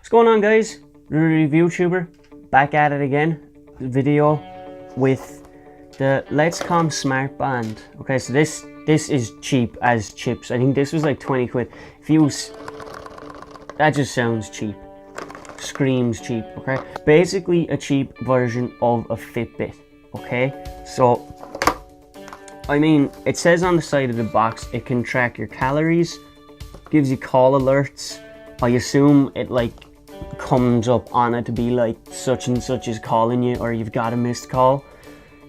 What's going on, guys? Review tuber back at it again. Video with the Letscom Smart Band. Okay, so this is cheap as chips. I think this was like 20 quid. That just sounds cheap. Screams cheap. Okay, basically a cheap version of a Fitbit. Okay, so I mean, it says on the side of the box it can track your calories, gives you call alerts. I assume it like comes up on it to be like such and such is calling you, or you've got a missed call.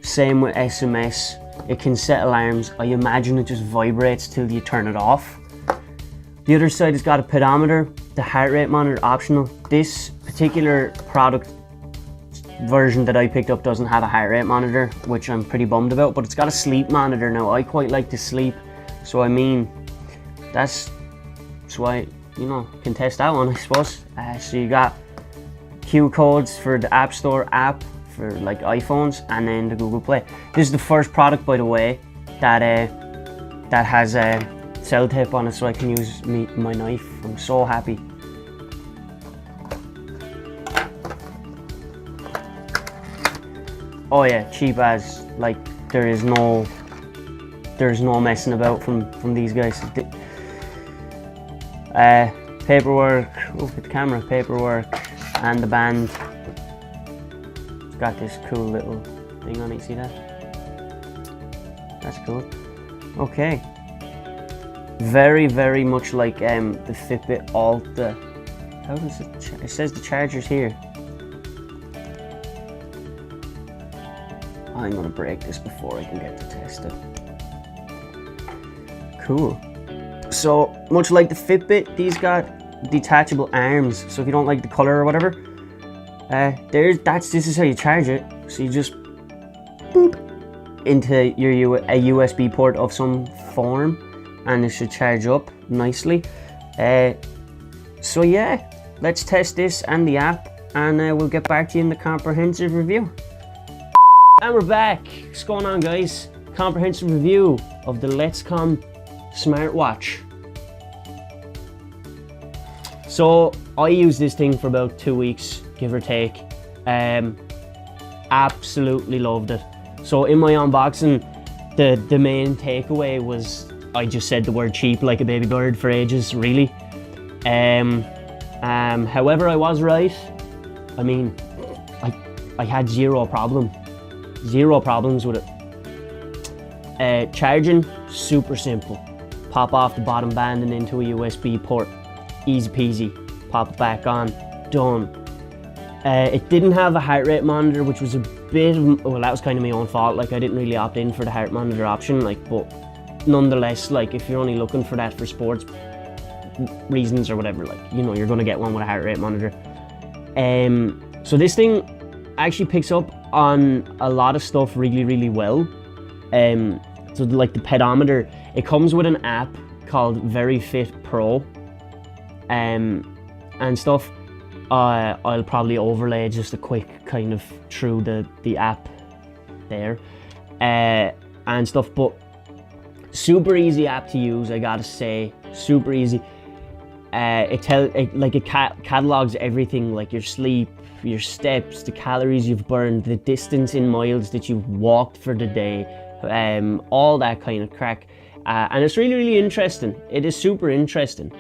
Same with SMS. It can set alarms. I imagine it just vibrates till you turn it off. The other side has got a pedometer, the heart rate monitor optional. This particular product version that I picked up doesn't have a heart rate monitor, which I'm pretty bummed about, but it's got a sleep monitor. Now I quite like to sleep, so I mean that's why, you know, can test that one, I suppose. So you got Q codes for the App Store app for like iPhones, and then the Google Play. This is the first product, by the way, that has a cell tape on it, so I can use my knife. I'm so happy. Oh yeah, cheap as, like there's no messing about from these guys. Paperwork, oh, the camera, paperwork, and the band. It's got this cool little thing on it, see that? That's cool. Okay. Very, very much like the FitBit Alta. How does it says the charger's here. I'm gonna break this before I can get to test it. Cool. So much like the Fitbit, these got detachable arms. So if you don't like the color or whatever, this is how you charge it. So you just boop into a USB port of some form, and it should charge up nicely. So yeah, let's test this and the app, and we'll get back to you in the comprehensive review. And we're back. What's going on, guys? Comprehensive review of the Letscom smartwatch. So I used this thing for about 2 weeks, give or take. Absolutely loved it. So in my unboxing, the main takeaway was I just said the word cheap like a baby bird for ages, really. However, I was right. I mean, I had zero problems with it. Charging, super simple. Pop off the bottom band and into a USB port. Easy peasy. Pop it back on. Done. It didn't have a heart rate monitor, which was a bit, well, that was kind of my own fault. Like, I didn't really opt in for the heart monitor option, like, but nonetheless, like, if you're only looking for that for sports reasons or whatever, like, you know, you're gonna get one with a heart rate monitor. So this thing actually picks up on a lot of stuff really, really well. So like the pedometer, it comes with an app called VeryFit Pro, and stuff. I'll probably overlay just a quick kind of through the app there, and stuff. But super easy app to use, I gotta say, super easy. It catalogs everything, like your sleep, your steps, the calories you've burned, the distance in miles that you've walked for the day, all that kind of crack. And it's really, really interesting. It is super interesting.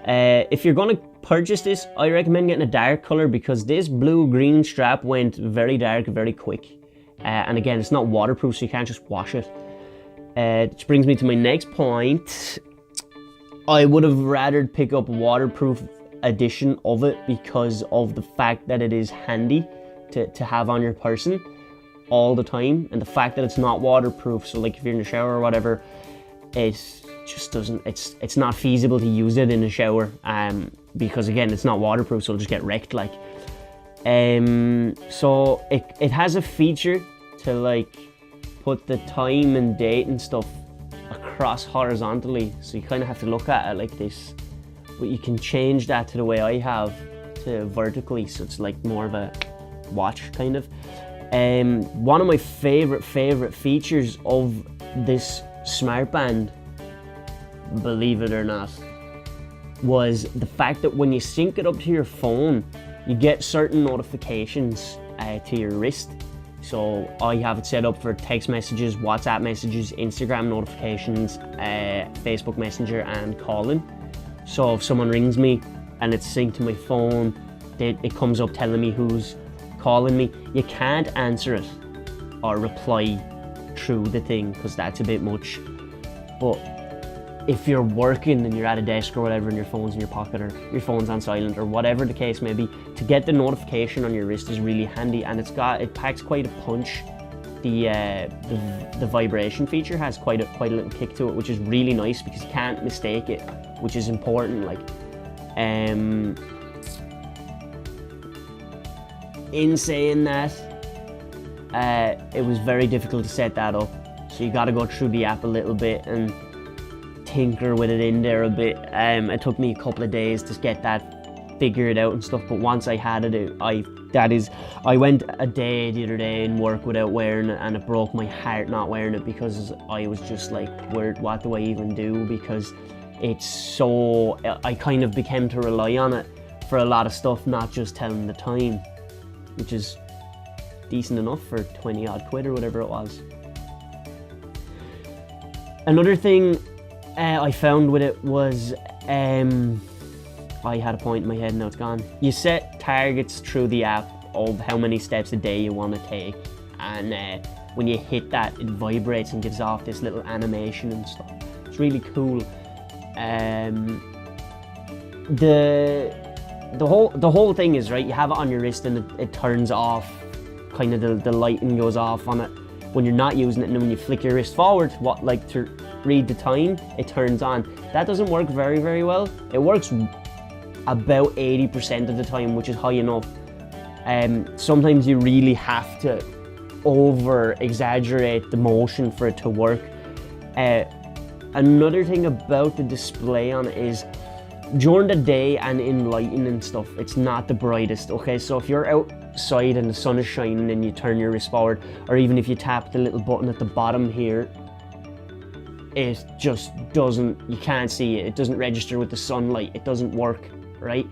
If you're gonna purchase this, I recommend getting a dark color, because this blue-green strap went very dark very quick. And again, it's not waterproof, so you can't just wash it. Which brings me to my next point. I would have rather pick up a waterproof edition of it, because of the fact that it is handy to have on your person all the time, and the fact that it's not waterproof. So like if you're in the shower or whatever, it just doesn't, it's not feasible to use it in the shower, because again, it's not waterproof, so it'll just get wrecked, like. So it has a feature to like put the time and date and stuff across horizontally, so you kind of have to look at it like this, but you can change that to the way I have, to vertically, so it's like more of a watch kind of. One of my favorite features of this smart band, believe it or not, was the fact that when you sync it up to your phone, you get certain notifications to your wrist. So I have it set up for text messages, WhatsApp messages, Instagram notifications, Facebook Messenger, and calling. So if someone rings me and it's synced to my phone, it comes up telling me who's calling me. You can't answer it or reply through the thing because that's a bit much. But if you're working and you're at a desk or whatever and your phone's in your pocket or your phone's on silent or whatever the case may be, to get the notification on your wrist is really handy, and it packs quite a punch. The vibration feature has quite a little kick to it, which is really nice because you can't mistake it, which is important. Like, in saying that, it was very difficult to set that up, so you got to go through the app a little bit and tinker with it in there a bit. It took me a couple of days to get that figured out and stuff, but once I had it, I went a day the other day in work without wearing it, and it broke my heart not wearing it because I was just like, what do I even do? Because it's so, I kind of became to rely on it for a lot of stuff, not just telling the time, which is decent enough for 20 odd quid or whatever it was. Another thing I found with it was, I had a point in my head and now it's gone. You set targets through the app of how many steps a day you want to take, and when you hit that, it vibrates and gives off this little animation and stuff. It's really cool. The whole thing is, right, you have it on your wrist and it turns off, kind of the lighting goes off on it when you're not using it, and then when you flick your wrist forward, to read the time, it turns on. That doesn't work very, very well. It works about 80% of the time, which is high enough. Sometimes you really have to over exaggerate the motion for it to work. Another thing about the display on it is, during the day and in lighting and stuff, it's not the brightest. Okay, so if you're outside and the sun is shining and you turn your wrist forward, or even if you tap the little button at the bottom here, it just doesn't, you can't see it. It doesn't register with the sunlight. It doesn't work, right?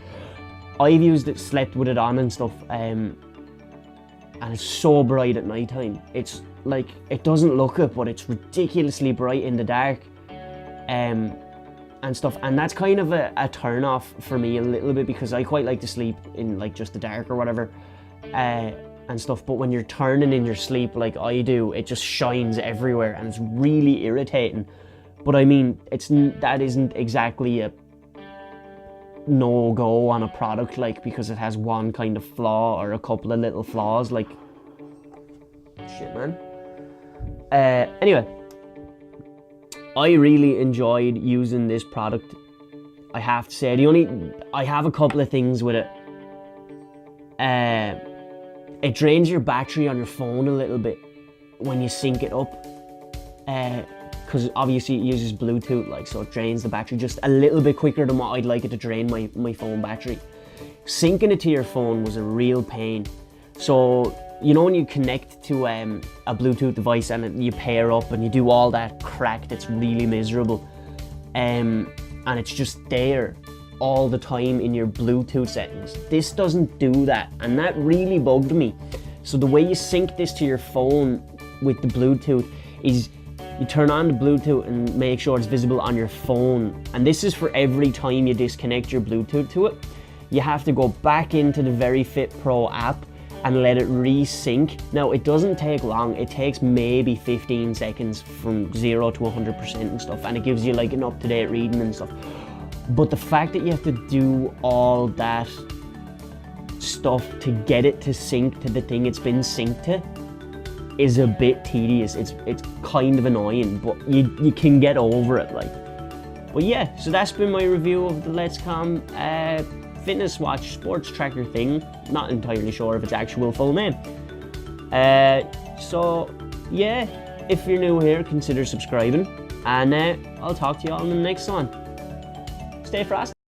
I've used it, slept with it on and stuff, and it's so bright at night time. It's like, it doesn't look it, but it's ridiculously bright in the dark, and stuff. And that's kind of a turn off for me a little bit, because I quite like to sleep in like just the dark or whatever, and stuff. But when you're turning in your sleep like I do, it just shines everywhere and it's really irritating. But I mean, that isn't exactly a no-go on a product, like, because it has one kind of flaw or a couple of little flaws, like, shit, man. Anyway, I really enjoyed using this product, I have to say. I have a couple of things with it. It drains your battery on your phone a little bit when you sync it up, because obviously it uses Bluetooth, like, so it drains the battery just a little bit quicker than what I'd like it to drain my phone battery. Syncing it to your phone was a real pain. So, you know, when you connect to a Bluetooth device and you pair up and you do all that crack that's really miserable, and it's just there all the time in your Bluetooth settings. This doesn't do that, and that really bugged me. So the way you sync this to your phone with the Bluetooth is you turn on the Bluetooth and make sure it's visible on your phone, and this is for every time you disconnect your Bluetooth to it. You have to go back into the Very Fit Pro app and let it resync. Now, it doesn't take long. It takes maybe 15 seconds from 0 to 100% and stuff, and it gives you like an up-to-date reading and stuff. But the fact that you have to do all that stuff to get it to sync to the thing it's been synced to is a bit tedious. It's kind of annoying, but you can get over it, like. But yeah, so that's been my review of the Letscom fitness watch sports tracker thing. Not entirely sure if it's actual full name. So yeah, if you're new here, consider subscribing, and I'll talk to you all in the next one. Stay frosty.